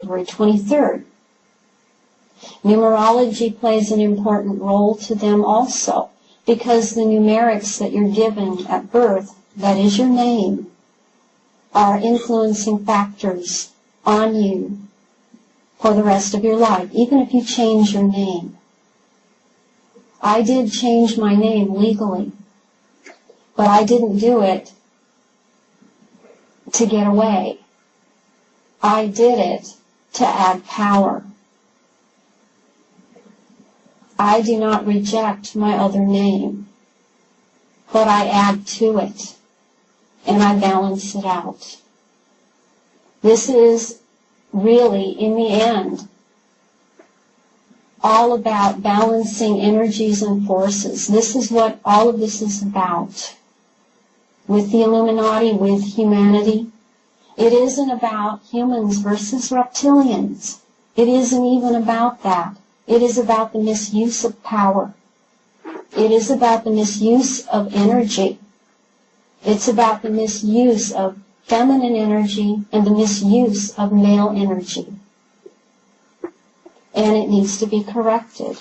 February 23rd. Numerology plays an important role to them also, because the numerics that you're given at birth, that is your name, are influencing factors on you for the rest of your life, even if you change your name. I did change my name legally, but I didn't do it to get away. I did it to add power. I do not reject my other name, but I add to it, and I balance it out. This is really, in the end, all about balancing energies and forces. This is what all of this is about. With the Illuminati, with humanity, it isn't about humans versus reptilians. It isn't even about that. It is about the misuse of power. It is about the misuse of energy. It's about the misuse of feminine energy and the misuse of male energy. And it needs to be corrected.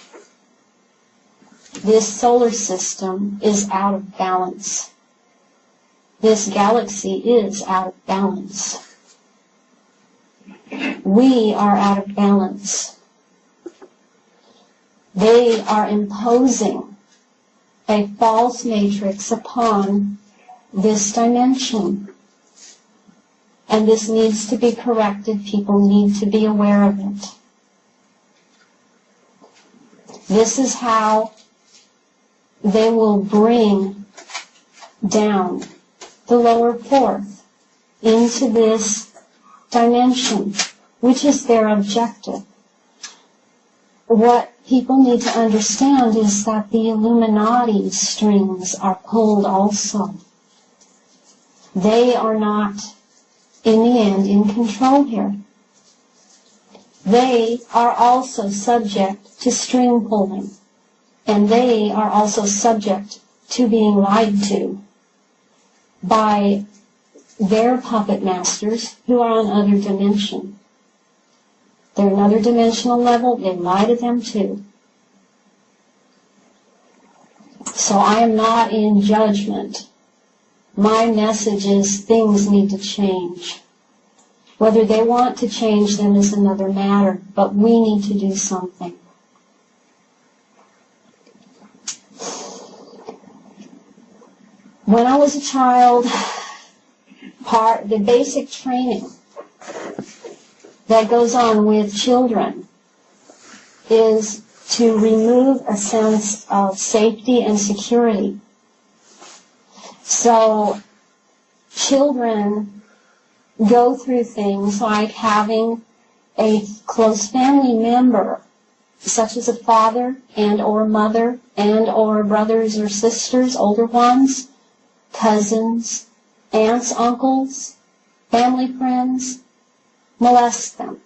This solar system is out of balance. This galaxy is out of balance. We are out of balance. They are imposing a false matrix upon this dimension. And this needs to be corrected. People need to be aware of it. This is how they will bring down the lower fourth into this dimension, which is their objective. What people need to understand is that the Illuminati strings are pulled also. They are not, in the end, in control here. They are also subject to string pulling, and they are also subject to being lied to by their puppet masters who are on other dimension. They're another dimensional level. They lie to them too. So I am not in judgment. My message is things need to change. Whether they want to change them is another matter, but we need to do something. When I was a child, the basic training that goes on with children is to remove a sense of safety and security. So children go through things like having a close family member, such as a father and or mother and or brothers or sisters, older ones, cousins, aunts, uncles, family friends, molest them,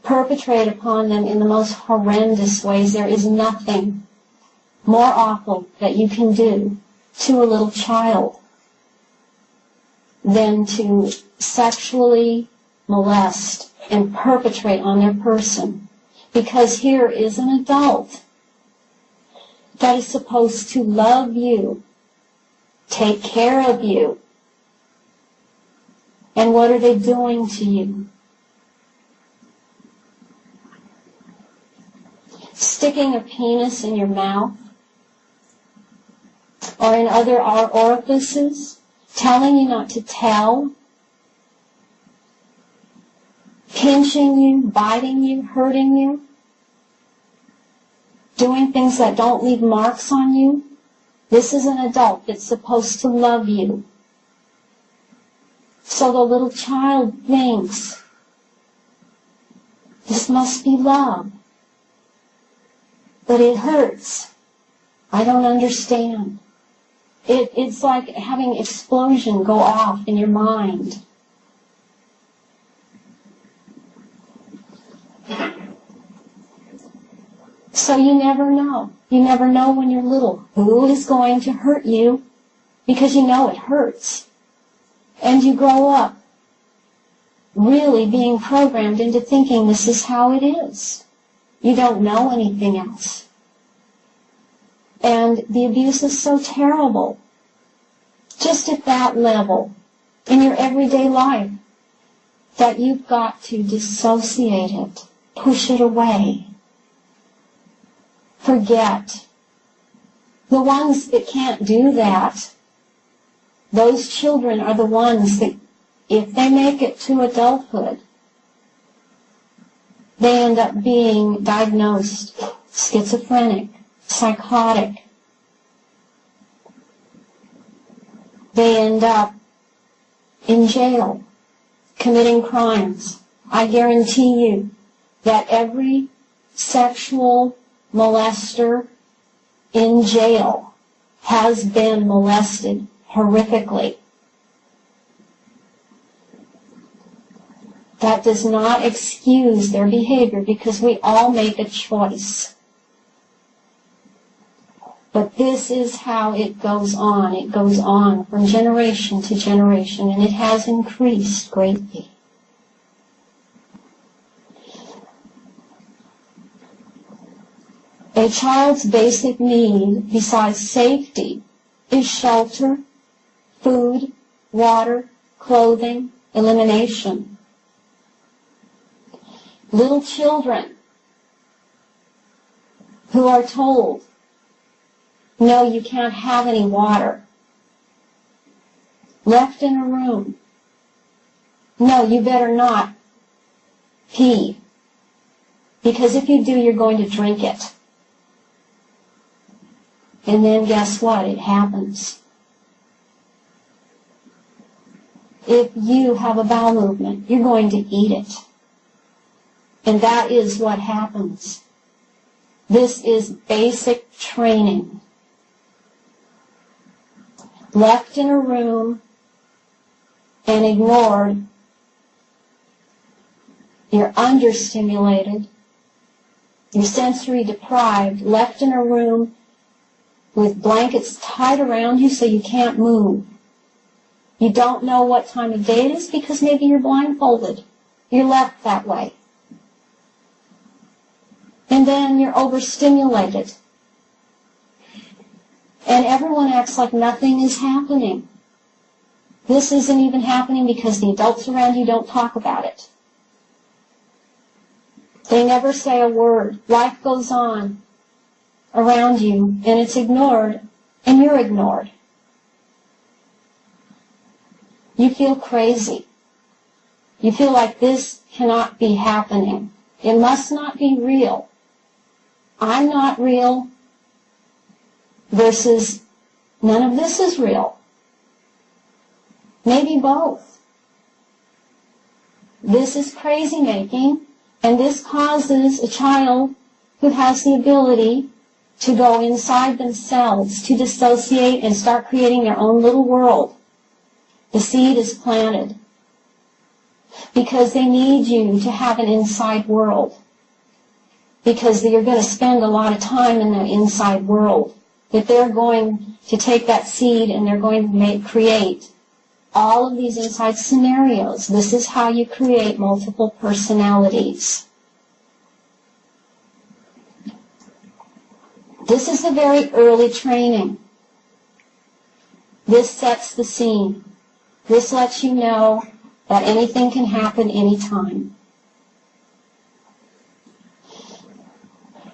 perpetrate upon them in the most horrendous ways. There is nothing more awful that you can do to a little child than to sexually molest and perpetrate on their person. Because here is an adult that is supposed to love you, take care of you. And what are they doing to you? Sticking a penis in your mouth or in other orifices, telling you not to tell, pinching you, biting you, hurting you, doing things that don't leave marks on you. This is an adult that's supposed to love you. So the little child thinks, this must be love. But it hurts. I don't understand. It's like having an explosion go off in your mind. So you never know. You never know when you're little who is going to hurt you, because you know it hurts. And you grow up really being programmed into thinking this is how it is. You don't know anything else. And the abuse is so terrible, just at that level, in your everyday life, that you've got to dissociate it, push it away, forget. The ones that can't do that, those children are the ones that, if they make it to adulthood, they end up being diagnosed schizophrenic, psychotic. They end up in jail, committing crimes. I guarantee you that every sexual molester in jail has been molested horrifically. That does not excuse their behavior, because we all make a choice. But this is how it goes on. It goes on from generation to generation, and it has increased greatly. A child's basic need, besides safety, is shelter, food, water, clothing, elimination. Little children who are told, no, you can't have any water, left in a room, no, you better not pee, because if you do, you're going to drink it. And then guess what? It happens. If you have a bowel movement, you're going to eat it. And that is what happens. This is basic training. Left in a room and ignored, you're understimulated, you're sensory deprived, left in a room with blankets tied around you so you can't move. You don't know what time of day it is because maybe you're blindfolded. You're left that way. And then you're overstimulated. And everyone acts like nothing is happening. This isn't even happening because the adults around you don't talk about it. They never say a word. Life goes on around you, and it's ignored, and you're ignored. You feel crazy. You feel like this cannot be happening. It must not be real. I'm not real versus none of this is real. Maybe both. This is crazy making, and this causes a child who has the ability to go inside themselves, to dissociate and start creating their own little world. The seed is planted because they need you to have an inside world, because you're going to spend a lot of time in the inside world, that they're going to take that seed and they're going to create all of these inside scenarios. This is how you create multiple personalities. This is a very early training. This sets the scene. This lets you know that anything can happen anytime.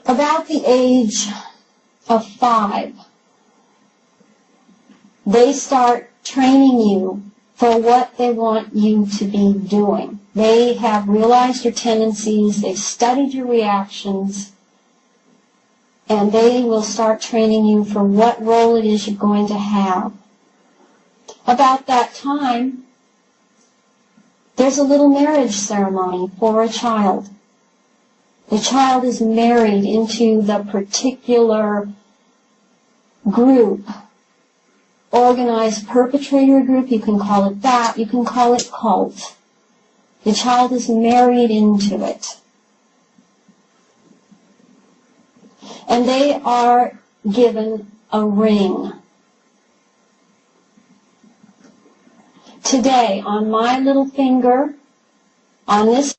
About the age of 5, they start training you for what they want you to be doing. They have realized your tendencies, they've studied your reactions, and they will start training you for what role it is you're going to have. About that time, there's a little marriage ceremony for a child. The child is married into the particular group, organized perpetrator group, you can call it that, you can call it cult. The child is married into it. And they are given a ring. Today, on my little finger, On this